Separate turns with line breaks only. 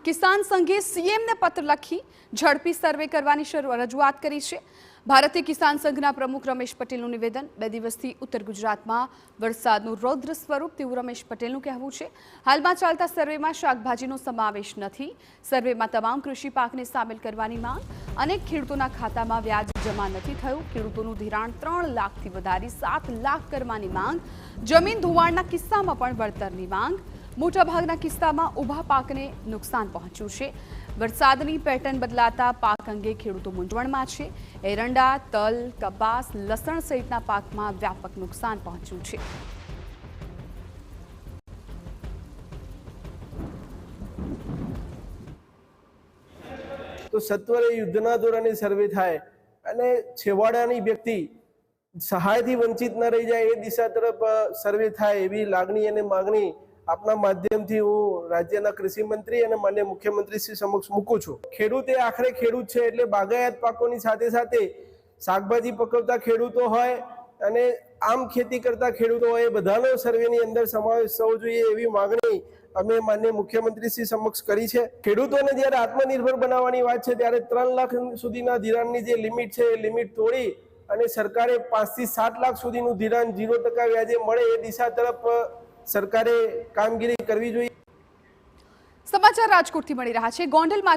કિસાન સંઘે સીએમને પત્ર લખી ઝડપી સર્વે કરવાની રજૂઆત કરી છે। ભારતીય કિસાન સંઘના પ્રમુખ રમેશ પટેલનું નિવેદન। 2 દિવસથી ઉત્તર ગુજરાતમાં વરસાદનું રૌદ્ર સ્વરૂપ તેવું રમેશ પટેલનું કહેવું છે। હાલમાં ચાલતા સર્વેમાં શાકભાજીનો સમાવેશ નથી। સર્વેમાં તમામ કૃષિ પાકને સામેલ કરવાની માંગ। અનેક ખેડૂતોના ખાતામાં વ્યાજ જમા નથી થયું। ખેડૂતોનું ધિરાણ 3 લાખથી વધારી 7 લાખ કરવાની માંગ। જમીન ધોવાણના કિસ્સામાં પણ વળતરની માંગ। મોટાભાગના કિસ્સામાં ઊભા પાકને નુકસાન પહોંચ્યું છે। વરસાદની પેટર્ન બદલાતા પાક અંગે ખેડૂતો મૂંઝવણમાં છે। એરંડા, તલ, કપાસ, લસણ સહિતના પાકમાં વ્યાપક નુકસાન પહોંચ્યું છે।
તો સત્વરે યુદ્ધના ધોરણે સર્વે થાય અને છેવાડાની વ્યક્તિ સહાયથી વંચિત ન રહી જાય એ દિશા તરફ સર્વે થાય એવી લાગણી અને માગણી આપના માધ્યમથી હું રાજ્યના કૃષિ મંત્રી અને માન્ય મુખ્યમંત્રી શ્રી સમક્ષ મૂકું છું। ખેડૂત એ આખરે ખેડૂત છે, એટલે બાગાયત પાકોની સાથે સાથે શાકભાજી પકવતા ખેડૂતો હોય અને આમ ખેતી કરતા ખેડૂતો હોય, બધાનો સર્વેની અંદર સમાવેશ થવો જોઈએ એવી માગણી અમે માન્ય મુખ્યમંત્રી શ્રી સમક્ષ કરી છે। ખેડૂતોને જ્યારે આત્મનિર્ભર બનાવવાની વાત છે ત્યારે 3 લાખ સુધીના ધિરાણની જે લિમિટ છે એ લિમિટ તોડી અને સરકારે 5 થી 7 લાખ સુધીનું ધિરાણ 0% વ્યાજે મળે એ દિશા તરફ સરકારે કામગીરી કરવી જોઈએ।
સમાચાર રાજકોટથી મળી રહ્યા છે। ગોંડલ માર્કેટ